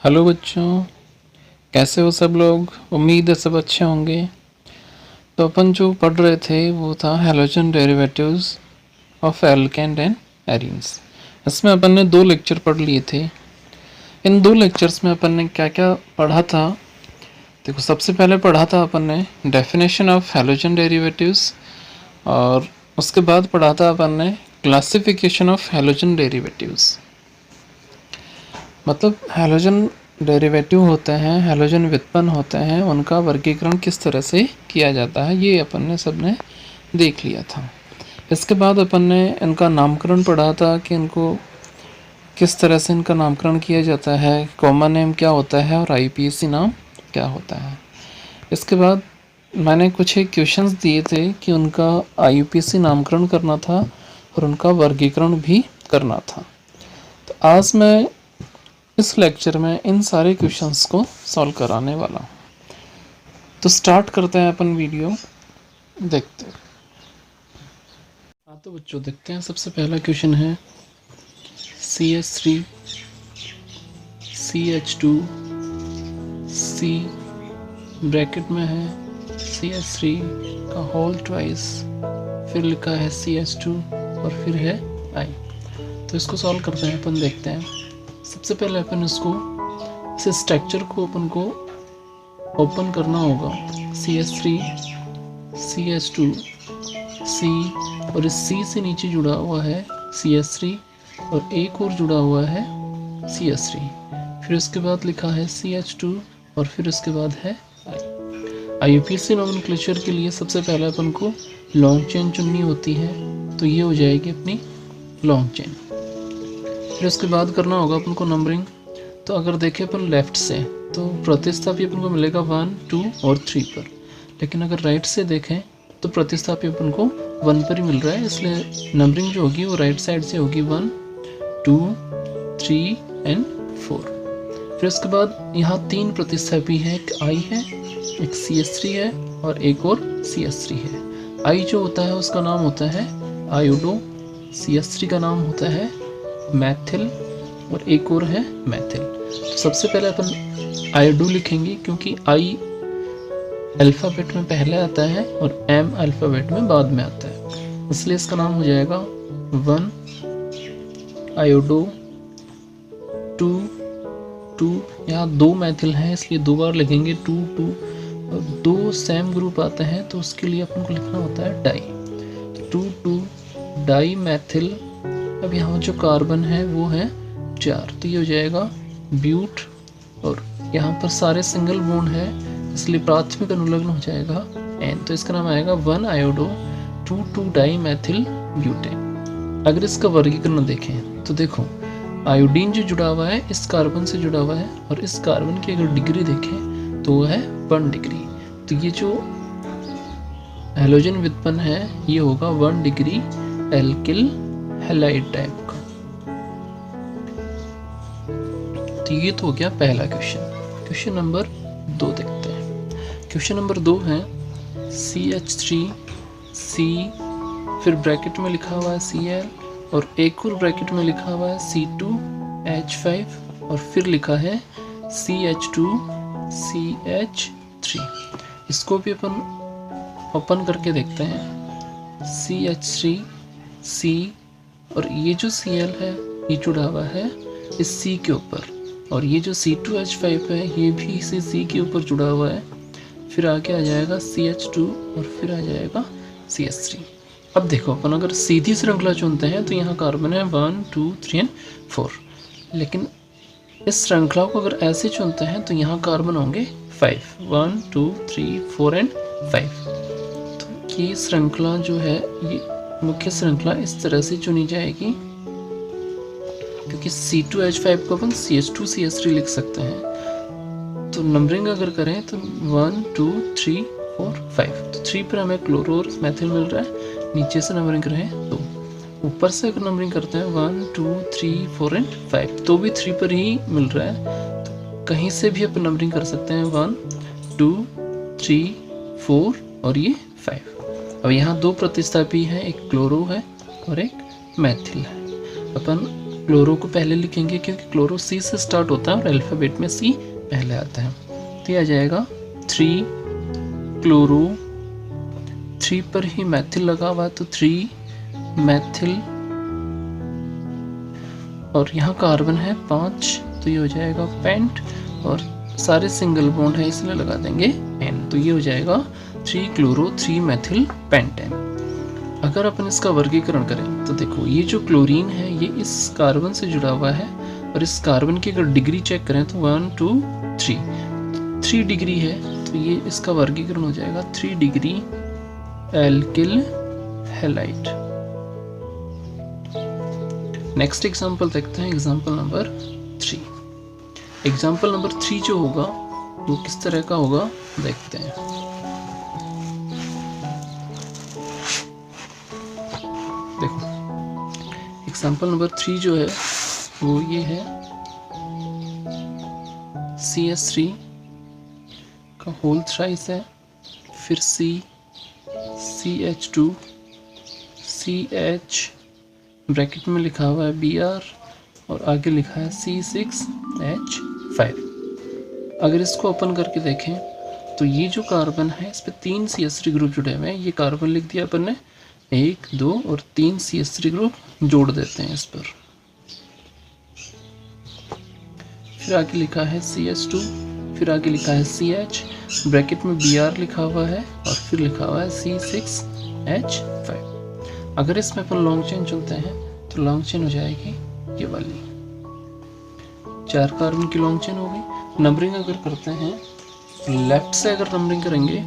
Hello बच्चों, कैसे हो सब लोग। उम्मीद है सब अच्छे होंगे। तो अपन जो पढ़ रहे थे वो था halogen derivatives of alkene and arenes. इसमें अपन ने 2 लेक्चर पढ़ लिए थे। इन 2 लेक्चर्स में अपन ने क्या क्या पढ़ा था। देखो, सबसे पहले पढ़ा था अपन ने डेफिनेशन ऑफ हैलोजन डेरिवेटिव्स, और उसके बाद पढ़ा था अपन ने क्लासिफिकेशन ऑफ हैलोजन डेरिवेटिव्स। मतलब हैलोजन डेरिवेटिव होते हैं, हैलोजन व्युत्पन्न होते हैं, उनका वर्गीकरण किस तरह से किया जाता है ये अपन ने सब ने देख लिया था। इसके बाद अपन ने इनका नामकरण पढ़ा था कि इनको किस तरह से इनका नामकरण किया जाता है, कॉमन नेम क्या होता है और आईपीएसी नाम क्या होता है। इसके बाद मैंने कुछ एक क्वेश्चंस दिए थे कि उनका आईयूपीएसी नामकरण करना था और उनका वर्गीकरण भी करना था। तो आज मैं इस लेक्चर में इन सारे क्वेश्चंस को सॉल्व कराने वाला हूँ। तो स्टार्ट करते हैं अपन वीडियो, देखते हैं। हाँ तो बच्चों देखते हैं। सबसे पहला क्वेश्चन है CH3 CH2 C ब्रैकेट में है CH3 का होल ट्वाइस, फिर लिखा है CH2 और फिर है I। तो इसको सॉल्व करते हैं अपन, देखते हैं। सबसे पहले अपन इसको इस स्ट्रक्चर को अपन को ओपन करना होगा। CH3 CH2 C और इस C से नीचे जुड़ा हुआ है CH3 और एक और जुड़ा हुआ है CH3, फिर उसके बाद लिखा है CH2 और फिर उसके बाद है I। आईयूपीएसी नोमेनक्लेचर के लिए सबसे पहले अपन को लॉन्ग चेन चुननी होती है, तो ये हो जाएगी अपनी लॉन्ग चेन। फिर उसके बाद करना होगा अपन को नंबरिंग। तो अगर देखें अपन लेफ्ट से तो प्रतिस्थापी अपन को मिलेगा 1, 2 और 3 पर, लेकिन अगर राइट से देखें तो प्रतिस्थापी अपन को 1 पर ही मिल रहा है, इसलिए नंबरिंग जो होगी वो राइट साइड से होगी 1, 2, 3 एंड 4। फिर उसके बाद यहाँ 3 प्रतिस्थापी है, एक I है, एक CH3 है और एक और CH3 है। I जो होता है उसका नाम होता है आयोडो, CH3 का नाम होता है मैथिल और एक और है मैथिल। तो सबसे पहले अपन आयोडो लिखेंगे क्योंकि I अल्फ़ाबेट में पहले आता है और M अल्फ़ाबेट में बाद में आता है, इसलिए इसका नाम हो जाएगा 1 आयोडो, 2 यहाँ 2 मैथिल हैं इसलिए 2 बार लिखेंगे 2 और 2 सेम ग्रुप आते हैं तो उसके लिए अपन को लिखना होता है डाई। तो 2 डाई मैथिल। अब यहाँ जो कार्बन है वो है 4, तो ये हो जाएगा ब्यूट, और यहाँ पर सारे सिंगल बॉन्ड है इसलिए प्राथमिक अनुलग्न हो जाएगा N, तो इसका नाम आएगा 1 आयोडो 2 डाई मैथिल ब्यूटेन। अगर इसका वर्गीकरण देखें तो देखो आयोडीन जो जुड़ा हुआ है इस कार्बन से जुड़ा हुआ है और इस कार्बन की अगर डिग्री देखें तो वो है 1 डिग्री, तो ये जो हैलोजन व्युत्पन्न है ये होगा 1 डिग्री एल्किल हैलाइड टाइप का। तो ये तो हो गया पहला क्वेश्चन। क्वेश्चन नंबर 2 देखते हैं। क्वेश्चन नंबर 2 है CH3 C, फिर ब्रैकेट में लिखा हुआ है Cl और एक और ब्रैकेट में लिखा हुआ है C2H5 और फिर लिखा है CH2 CH3। इसको भी अपन ओपन करके देखते हैं। CH3 C और ये जो Cl है ये जुड़ा हुआ है इस C के ऊपर, और ये जो C2H5 है ये भी इसी C के ऊपर जुड़ा हुआ है। फिर आगे आ जाएगा CH2 और फिर आ जाएगा CH3। अब देखो अपन अगर सीधी श्रृंखला चुनते हैं तो यहाँ कार्बन है 1, 2, 3 एंड 4, लेकिन इस श्रृंखला को अगर ऐसे चुनते हैं तो यहाँ कार्बन होंगे 5, 1, 2, 3, 4 एंड 5। तो ये श्रृंखला जो है ये मुख्य श्रृंखला इस तरह से चुनी जाएगी, क्योंकि C2H5 को अपन CH2 CH3 लिख सकते हैं। तो नंबरिंग अगर करें तो 1, 2, 3, 4, 5, तो 3 पर हमें क्लोरो और मैथिल मिल रहा है, नीचे से नंबरिंग करें 2, ऊपर से अगर नंबरिंग करते हैं 1, 2, 3, 4 एंड 5 तो भी 3 पर ही मिल रहा है। तो कहीं से भी अपन नंबरिंग कर सकते हैं 1, 2, 3, 4 और ये 5। अब यहाँ 2 प्रतिस्थापी हैं, एक क्लोरो है और एक मैथिल है। अपन क्लोरो को पहले लिखेंगे क्योंकि क्लोरो सी से स्टार्ट होता है और अल्फ़ाबेट में सी पहले आता है। तो ये आ जाएगा 3 क्लोरो, 3 पर ही मैथिल लगा हुआ है तो 3 मैथिल, और यहाँ कार्बन है 5 तो ये हो जाएगा पेंट, और सारे सिंगल बॉन्ड है इसलिए लगा देंगे एन, तो ये हो जाएगा 3 क्लोरो 3 मैथिल पेंटेन। अगर अपन इसका वर्गीकरण करें तो देखो ये जो क्लोरीन है ये इस कार्बन से जुड़ा हुआ है, और इस कार्बन की अगर डिग्री चेक करें तो 1 2 3 डिग्री है, तो ये इसका वर्गीकरण हो जाएगा 3 degree alkyl halide. Next example देखते हैं, एग्जांपल नंबर 3। एग्जांपल नंबर 3 जो होगा वो किस तरह का होगा देखते हैं। देखो एग्जांपल नंबर 3 जो है वो ये है CS3 का होल थ्राइस है, फिर CH2 CH ब्रैकेट में लिखा हुआ है Br और आगे लिखा है C6H5। अगर इसको ओपन करके देखें तो ये जो कार्बन है इस पर 3 CH3 ग्रुप जुड़े हुए हैं। ये कार्बन लिख दिया अपन ने 1 2 और 3 CH3 ग्रुप जोड़ देते हैं इस पर। फिर आगे लिखा है CH2, फिर आगे लिखा है CH, ब्रैकेट में Br लिखा हुआ है और फिर लिखा हुआ है C6H5। अगर इसमें अपन लॉन्ग चेन चुनते हैं तो लॉन्ग चेन हो जाएगी ये वाली, 4 कार्बन की लॉन्ग चेन होगी। नंबरिंग अगर करते हैं तो लेफ्ट से अगर नंबरिंग करेंगे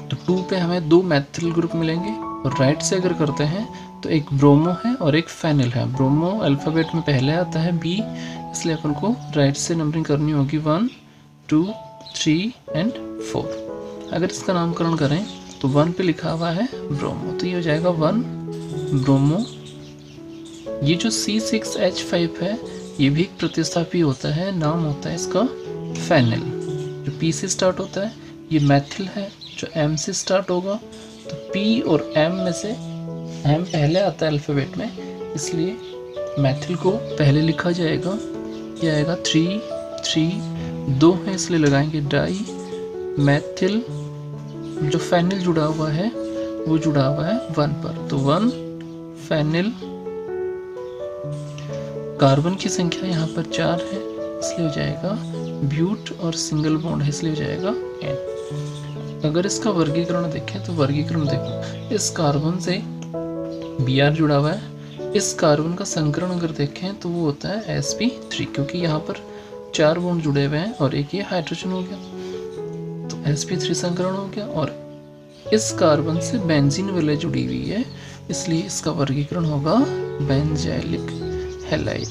तो 2 पे हमें 2 मैथिल ग्रुप मिलेंगे, और राइट से अगर करते हैं तो एक ब्रोमो है और एक फेनिल है। ब्रोमो अल्फ़ाबेट में पहले आता है B, इसलिए अपन को राइट से नंबरिंग करनी होगी 1 2 3 एंड 4। अगर इसका नामकरण करें तो 1 पे लिखा हुआ है ब्रोमो, तो ये हो जाएगा 1 ब्रोमो। ये जो C6H5 है ये भी एक प्रतिस्थापी होता है, नाम होता है इसका फेनिल, जो P से स्टार्ट होता है। ये मैथिल है जो M से स्टार्ट होगा, तो P और M में से M पहले आता है अल्फ़ाबेट में, इसलिए मैथिल को पहले लिखा जाएगा। ये आएगा 3 3, 2 है इसलिए लगाएंगे डाई मैथिल। जो फेनिल जुड़ा हुआ है वो जुड़ा हुआ है 1 पर, तो 1 फेनिल। कार्बन की संख्या यहाँ पर 4 है इसलिए हो जाएगा ब्यूट, और सिंगल बॉन्ड है इसलिए हो जाएगा N। अगर इसका वर्गीकरण देखें तो वर्गीकरण देखो, इस कार्बन से Br जुड़ा हुआ है, इस कार्बन का संकरण अगर देखें तो वो होता है sp3, क्योंकि यहाँ पर 4 बॉन्ड जुड़े हुए हैं और एक ये हाइड्रोजन हो गया, तो sp3 संकरण हो गया। और इस कार्बन से बेंजीन वाले जुड़ी हुई है, इसलिए इसका वर्गीकरण होगा बेंजाइलिक हैलाइड।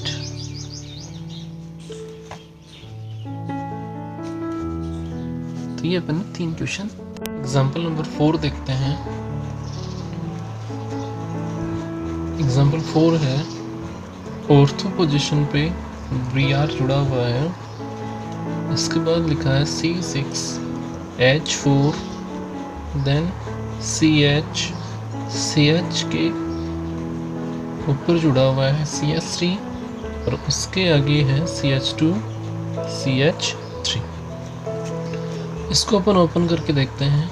तो ये अपन 3 क्वेश्चन। एग्जाम्पल नंबर 4 देखते हैं। एग्जाम्पल 4 है, ऑर्थो पोजीशन पे Br जुड़ा हुआ है, इसके बाद लिखा है C6H4, देन CH के ऊपर जुड़ा हुआ है CH3 और उसके आगे है CH2 CH3। इसको अपन ओपन करके देखते हैं।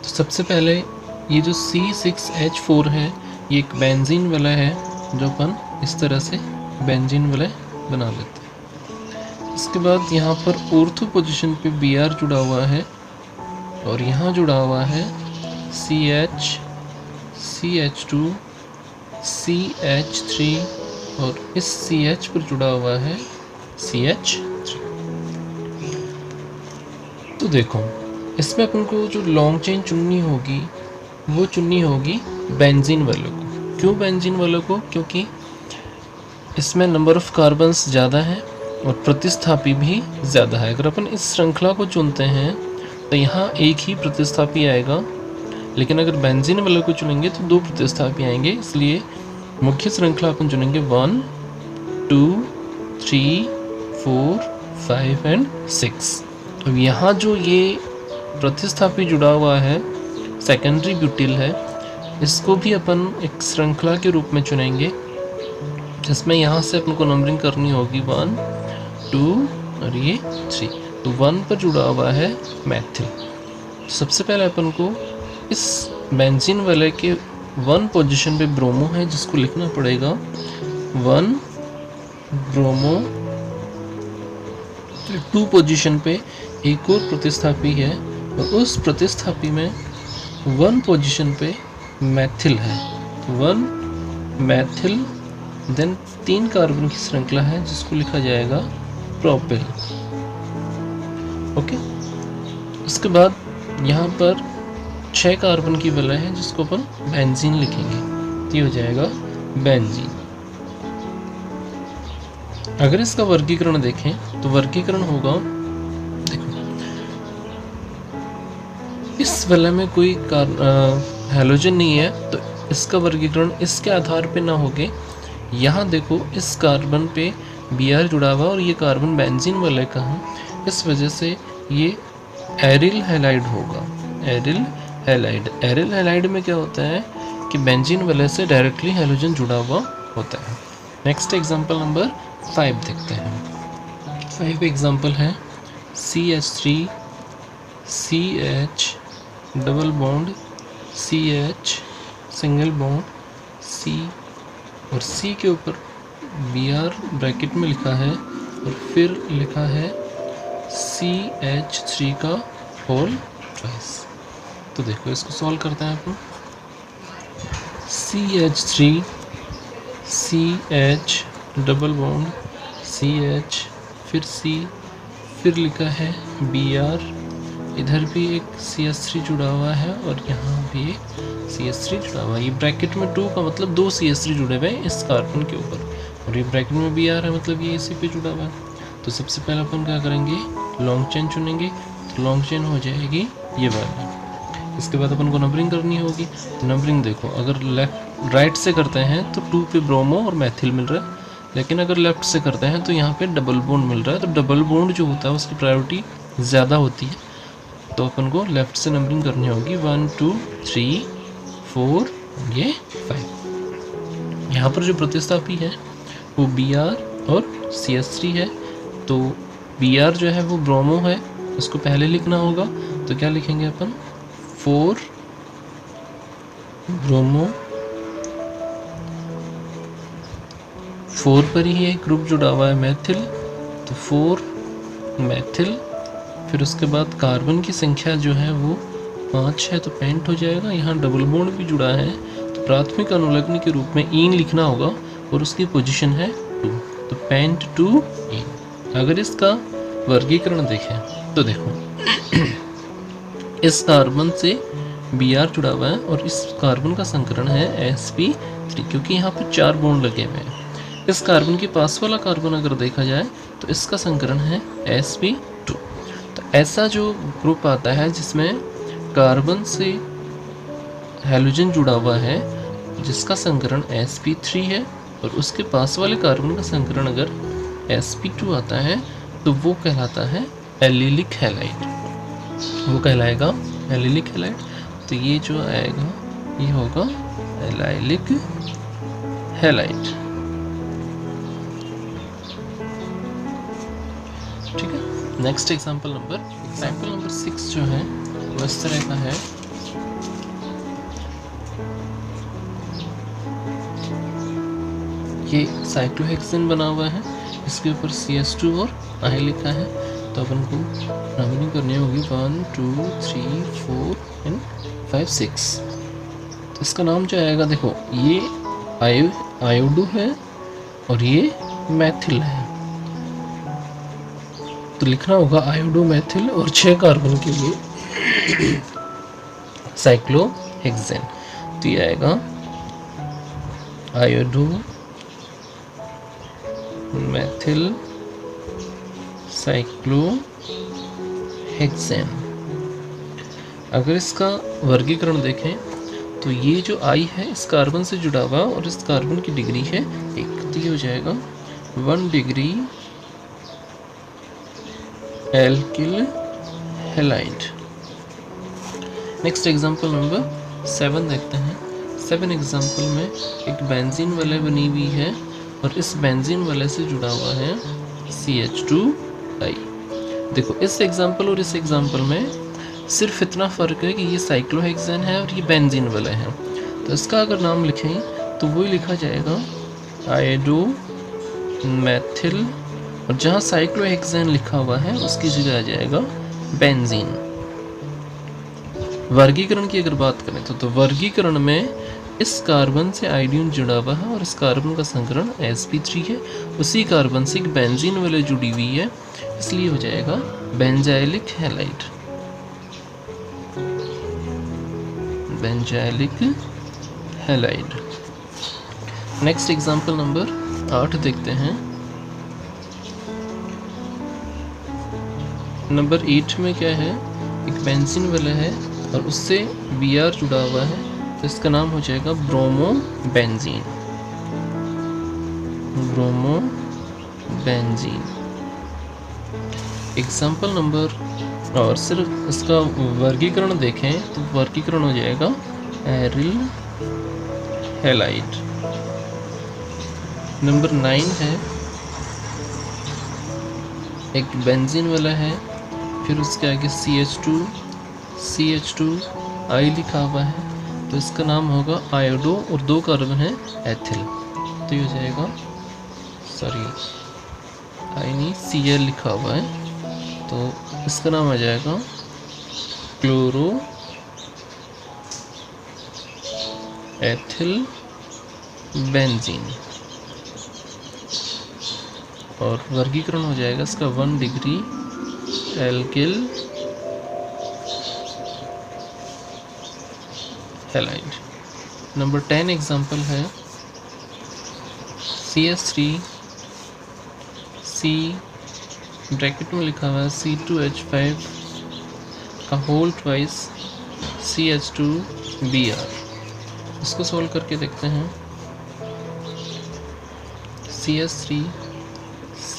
तो सबसे पहले ये जो C6H4 है ये एक बेंजीन वाला है, जो अपन इस तरह से बेंजीन वाला बना लेते हैं। इसके बाद यहाँ पर ऑर्थो पोजीशन पे Br जुड़ा हुआ है और यहाँ जुड़ा हुआ है CH CH2 CH3 और इस CH पर जुड़ा हुआ है CH3। तो देखो इसमें अपन को जो लॉन्ग चेन चुननी होगी वो चुननी होगी बेंजीन वालों को। क्यों बेंजीन वालों को? क्योंकि इसमें नंबर ऑफ कार्बन्स ज़्यादा है और प्रतिस्थापी भी ज़्यादा है। अगर अपन इस श्रृंखला को चुनते हैं तो यहाँ एक ही प्रतिस्थापी आएगा, लेकिन अगर बेंजीन वालों को चुनेंगे तो 2 प्रतिस्थापी आएंगे, इसलिए मुख्य श्रृंखला अपन चुनेंगे 1 2 3 4 5 एंड 6। अब यहाँ जो ये प्रतिस्थापी जुड़ा हुआ है सेकेंडरी ब्यूटिल है, इसको भी अपन एक श्रृंखला के रूप में चुनेंगे जिसमें यहाँ से अपन को नंबरिंग करनी होगी 1 2 और ये 3। तो 1 पर जुड़ा हुआ है मैथिल। सबसे पहले अपन को इस बेंजीन वाले के 1 पोजीशन पे ब्रोमो है, जिसको लिखना पड़ेगा 1 ब्रोमो। 2 पोजीशन पे एक और प्रतिस्थापी है और उस प्रतिस्थापी में 1 पोजीशन पे मैथिल है। 1 मैथिल, देन 3 कार्बन की श्रृंखला है जिसको लिखा जाएगा प्रोपिल। ओके, उसके बाद यहाँ पर 6 कार्बन की वलय है जिसको अपन बेंजीन लिखेंगे, तो ये हो जाएगा बेंजीन। अगर इसका वर्गीकरण देखें तो वर्गीकरण होगा, देखो इस वलय में कोई हैलोजन नहीं है, तो इसका वर्गीकरण इसके आधार पे ना होके, यहाँ देखो इस कार्बन पे Br जुड़ा हुआ और ये कार्बन बेंजीन वलय का है, इस वजह से ये एरिल हैलाइड होगा। एरिल हैलाइड, एरिल हैलाइड में क्या होता है कि बेंजीन वलय से डायरेक्टली हैलोजन जुड़ा हुआ होता है। नेक्स्ट एग्जांपल नंबर 5 देखते हैं। 5 एग्जांपल है CH3 CH double bond CH single bond C, और C के ऊपर Br ब्रैकेट में लिखा है और फिर लिखा है CH3 का होल ट्वाइस। तो देखो इसको सॉल्व करते हैं अपन। CH3 CH double bond CH फिर C, फिर लिखा है Br, इधर भी एक CH3 जुड़ा हुआ है और यहाँ भी एक CH3 जुड़ा हुआ है। ये ब्रैकेट में 2 का मतलब 2 CH3 जुड़े हुए हैं इस कार्बन के ऊपर, और ये ब्रैकेट में Br है मतलब ये इसी पे जुड़ा हुआ है। तो सबसे पहले अपन क्या करेंगे, लॉन्ग चेन चुनेंगे, तो लॉन्ग चेन हो जाएगी ये वाली। इसके बाद अपन को नंबरिंग करनी होगी। नंबरिंग देखो, अगर लेफ्ट राइट से करते हैं तो 2 पे ब्रोमो और मैथिल मिल रहा है, लेकिन अगर लेफ्ट से करते हैं तो यहाँ पे डबल बॉन्ड मिल रहा है। तो डबल बॉन्ड जो होता है उसकी प्रायोरिटी ज़्यादा होती है, तो अपन को लेफ्ट से नंबरिंग करनी होगी 1 2 3 4 ये 5। यहाँ पर जो प्रतिस्थापी है वो Br और CH3 है, तो Br जो है वो ब्रोमो है, उसको पहले लिखना होगा। तो क्या लिखेंगे अपन, 4 ब्रोमो, 4 पर ही एक ग्रुप जुड़ा हुआ है मैथिल, तो 4 मैथिल। फिर उसके बाद कार्बन की संख्या जो है वो 5 है, तो पेंट हो जाएगा। यहाँ डबल बॉन्ड भी जुड़ा है, तो प्राथमिक अनुलग्न के रूप में ईन लिखना होगा और उसकी पोजीशन है 2, तो पेंट 2 ईन। अगर इसका वर्गीकरण देखें तो देखो इस कार्बन से Br जुड़ा हुआ है और इस कार्बन का संकरण है sp3, क्योंकि यहाँ पर 4 बॉन्ड लगे हुए हैं। इस कार्बन के पास वाला कार्बन अगर देखा जाए तो इसका संकरण है sp2। तो ऐसा जो ग्रुप आता है जिसमें कार्बन से हैलोजन जुड़ा हुआ है, जिसका संकरण sp3 है, और उसके पास वाले कार्बन का संकरण अगर sp2 आता है, तो वो कहलाता है एलिलिक हैलाइड, वो कहलाएगा एलिलिक हैलाइड। तो ये जो आएगा ये होगा एलिलिक हैलाइड। ठीक है, नेक्स्ट एग्जांपल नंबर 6 जो है वो इस तरह का है। ये साइक्लोहेक्सेन बना हुआ है, इसके ऊपर CH2 और I लिखा है, तो अपन को नंबरिंग करनी होगी 1 2 3 4 एंड 5 6। तो इसका नाम जो आएगा, देखो ये आयोडो है और ये मैथिल है, तो लिखना होगा आयोडो मैथिल, और 6 कार्बन के लिए साइक्लोहेक्सेन। तो ये आएगा आयोडो मैथिल साइक्लोहेक्सेन। अगर इसका वर्गीकरण देखें तो ये जो I है इस कार्बन से जुड़ा हुआ और इस कार्बन की डिग्री है 1, तो ये हो जाएगा 1 degree alkyl halide. Next example number 7 देखते हैं। 7 एग्जांपल में एक बेंजीन वलय बनी हुई है और इस बेंजीन वाले से जुड़ा हुआ है CH2I। देखो इस एग्जाम्पल और इस एग्जाम्पल में सिर्फ इतना फ़र्क है कि ये साइक्लोहेक्सेन है और ये बेंजीन वाला है। तो इसका अगर नाम लिखें तो वही लिखा जाएगा आयोडो मैथिल, और जहाँ साइक्लोहेक्सेन लिखा हुआ है उसकी जगह आ जाएगा बेंजीन। वर्गीकरण की अगर बात करें तो वर्गीकरण में इस कार्बन से आयोडीन जुड़ा हुआ है और इस कार्बन का संकरण sp3 है, उसी कार्बन से एक बेंजीन वाले जुड़ी हुई है, इसलिए हो जाएगा benzylic halide. Benzylic halide. Next example number 8 देखते हैं। नंबर 8 में क्या है, एक बेंजीन वाला है और उससे Br जुड़ा हुआ है, तो इसका नाम हो जाएगा bromo benzene. Bromo benzene. Example number, और सिर्फ इसका वर्गीकरण देखें तो वर्गीकरण हो जाएगा एरिल हैलाइड। नंबर 9 है, एक बेंजीन वाला है, फिर उसके आगे CH2I लिखा हुआ है, तो इसका नाम होगा आयोडो और 2 कार्बन है एथिल, तो ये हो जाएगा, सॉरी आई नहीं Cl लिखा हुआ है, तो इसका नाम आ जाएगा क्लोरो एथिल बेंजीन। और वर्गीकरण हो जाएगा इसका 1 degree alkyl halide. Number 10 example है CH3 C ब्रैकेट में लिखा हुआ है C2H5 का होल ट्वाइस CH2Br। इसको सोल्व करके देखते हैं। CH3 C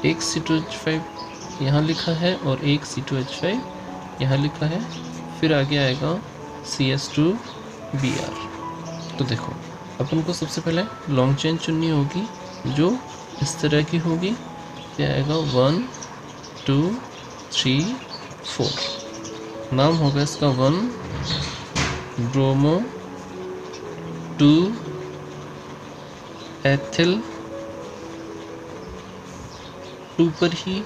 एक C2H5 यहाँ लिखा है और एक C2H5 यहाँ लिखा है, फिर आगे आएगा CH2Br। तो देखो अपन को सबसे पहले लॉन्ग चेन चुननी होगी जो इस तरह की होगी, क्या आएगा 1 2 3 4। नाम होगा इसका 1 ब्रोमो, 2 एथिल, 2 पर ही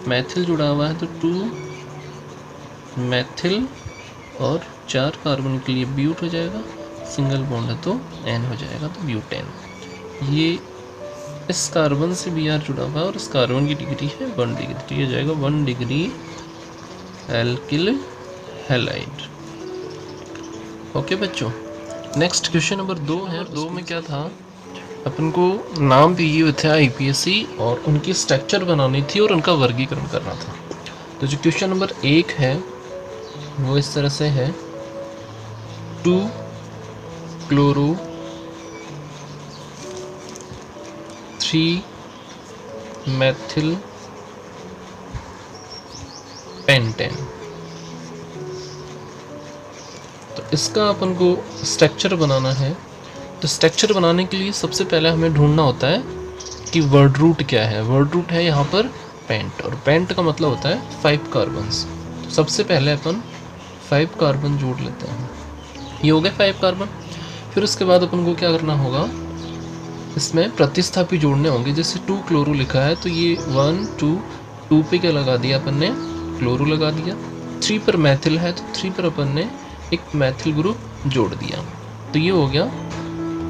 मैथिल जुड़ा हुआ है तो 2 मैथिल, और 4 कार्बन के लिए ब्यूट हो जाएगा, सिंगल बॉन्ड है तो N हो जाएगा तो ब्यूटेन। ये इस कार्बन से Br जुड़ा हुआ है और इस कार्बन की डिग्री है 1 डिग्री, तो ये जाएगा 1 डिग्री एल्किल हैलाइड। ओके बच्चों, नेक्स्ट क्वेश्चन नंबर 2 है। 2 में क्या था, अपन को नाम दिए हुए थे IPSC और उनकी स्ट्रक्चर बनानी थी और उनका वर्गीकरण करना था। तो जो क्वेश्चन नंबर 1 है वो इस तरह से है 2 क्लोरो 3 मैथिल पेंटेन। तो इसका अपन को स्ट्रक्चर बनाना है। तो स्ट्रक्चर बनाने के लिए सबसे पहले हमें ढूंढना होता है कि वर्ड रूट क्या है। वर्ड रूट है यहाँ पर पेंट, और पेंट का मतलब होता है 5 कार्बन्स। तो सबसे पहले अपन 5 कार्बन जोड़ लेते हैं। ये हो गए 5 कार्बन। फिर उसके बाद अपन को क्या करना होगा, इसमें प्रतिस्थापी जोड़ने होंगे। जैसे 2 क्लोरो लिखा है तो ये 1 2 पे क्या लगा दिया अपन ने, क्लोरो लगा दिया। 3 पर मैथिल है तो 3 पर अपन ने एक मैथिल ग्रुप जोड़ दिया, तो ये हो गया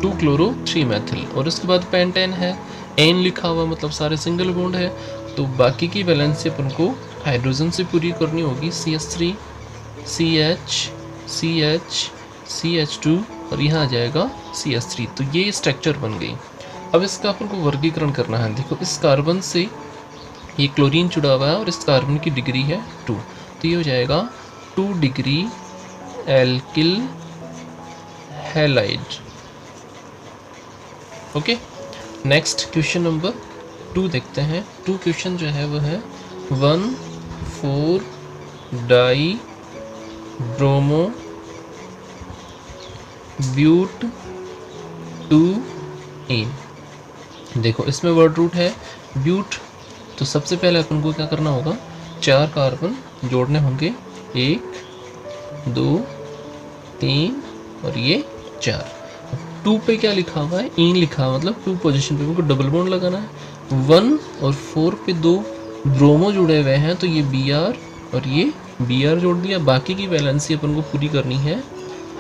2 क्लोरो 3 मैथिल। और उसके बाद पेंटेन है, एन लिखा हुआ मतलब सारे सिंगल बॉन्ड है, तो बाकी की वैलेंसी अपन को हाइड्रोजन से पूरी करनी होगी। CH3 CH CH CH2 और यहाँ आ जाएगा CH3। तो ये स्ट्रक्चर बन गई। अब इसका अपन को वर्गीकरण करना है। देखो इस कार्बन से ये क्लोरीन जुड़ा हुआ है और इस कार्बन की डिग्री है 2, तो ये हो जाएगा 2 degree alkyl halide. Okay, next question number 2 देखते हैं। 2 क्वेश्चन जो है वो है 1,4 डाई ब्रोमो ब्यूट 2 इन। देखो इसमें वर्ड रूट है ब्यूट, तो सबसे पहले अपन को क्या करना होगा, 4 कार्बन जोड़ने होंगे, 1 2 3 और ये 4। 2 पे क्या लिखा हुआ है, इन लिखा हुआ, मतलब 2 पोजीशन पे हमको डबल बॉन्ड लगाना है। 1 और 4 पे 2 ब्रोमो जुड़े हुए हैं, तो ये Br और ये Br जोड़ दिया। बाकी की वैलेंसी अपन को पूरी करनी है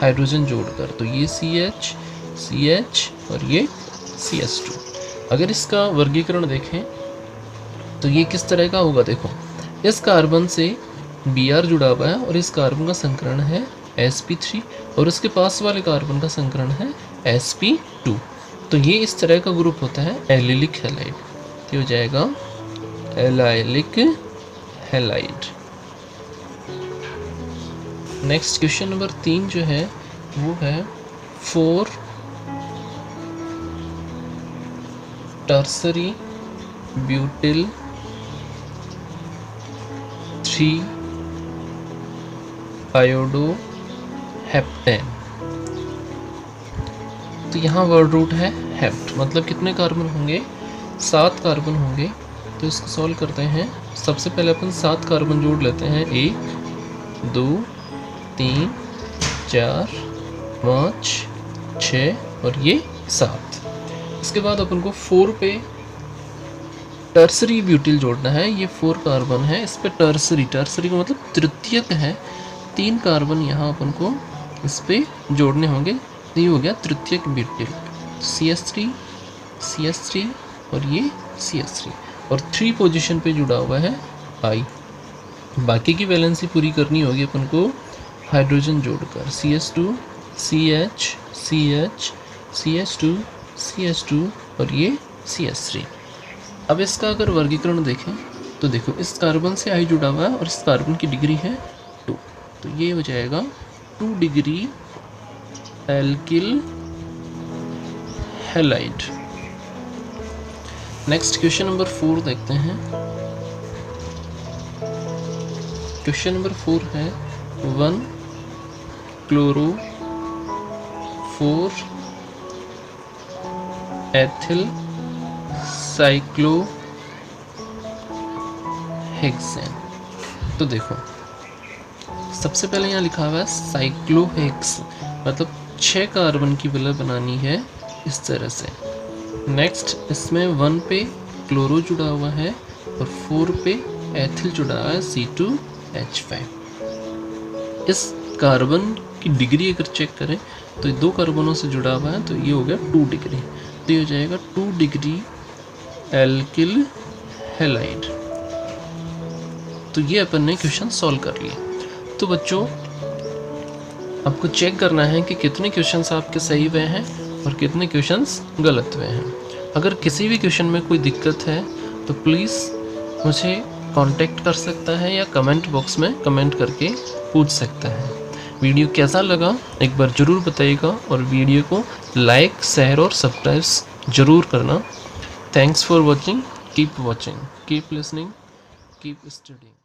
हाइड्रोजन जोड़कर, तो ये CH CH और ये CS2। अगर इसका वर्गीकरण देखें तो ये किस तरह का होगा, देखो इस कार्बन से Br जुड़ा हुआ है और इस कार्बन का संकरण है sp3 और उसके पास वाले कार्बन का संकरण है sp2। तो ये इस तरह का ग्रुप होता है एलिलिक हैलाइड, तो हो जाएगा allylic halide. Next question number 3 जो है वो है 4 टर्सरी ब्यूटिल 3 आयोडो हेप्टेन। तो यहाँ वर्ड रूट है हेप्ट, मतलब कितने कार्बन होंगे, 7 कार्बन होंगे। तो इसको सॉल्व करते हैं। सबसे पहले अपन 7 कार्बन जोड़ लेते हैं, 1 2 3 4 5 6 और ये 7। इसके बाद अपन को 4 पे टर्सरी ब्यूटिल जोड़ना है, ये 4 कार्बन है, इस पे टर्सरी का मतलब तृतीयक है, 3 कार्बन यहाँ अपन को इस पे जोड़ने होंगे, तो ये हो गया तृतीयक ब्यूटिल, CS3 CS3 और ये CS3 और 3 पोजीशन पे जुड़ा हुआ है I। बाकी की वैलेंसी पूरी करनी होगी अपन को हाइड्रोजन जोड़कर, CS2 CH CH CS2 CS2 और ये CS3। अब इसका अगर वर्गीकरण देखें तो देखो इस कार्बन से I जुड़ा हुआ है और इस कार्बन की डिग्री है 2, तो ये हो जाएगा 2 degree alkyl halide. Next question number 4 देखते हैं। क्वेश्चन नंबर 4 है 1 क्लोरो 4 एथिल साइक्लो हेक्सेन। तो देखो सबसे पहले यहाँ लिखा हुआ है साइक्लोहेक्स, मतलब 6 कार्बन की वलय बनानी है इस तरह से। नेक्स्ट इसमें 1 पे क्लोरो जुड़ा हुआ है और 4 पे एथिल जुड़ा हुआ है C2H5। इस कार्बन की डिग्री अगर चेक करें तो 2 कार्बनों से जुड़ा हुआ है, तो ये हो गया 2 डिग्री, तो ये हो जाएगा 2 डिग्री एल्किल हैलाइड। तो ये अपन ने क्वेश्चन सॉल्व कर लिया। तो बच्चों आपको चेक करना है कि कितने क्वेश्चंस आपके सही हुए हैं और कितने क्वेश्चंस गलत हुए हैं। अगर किसी भी क्वेश्चन में कोई दिक्कत है तो प्लीज़ मुझे कांटेक्ट कर सकता है या कमेंट बॉक्स में कमेंट करके पूछ सकता है। वीडियो कैसा लगा एक बार ज़रूर बताइएगा और वीडियो को लाइक शेयर और सब्सक्राइब ज़रूर करना। Thanks for watching, keep listening, keep studying.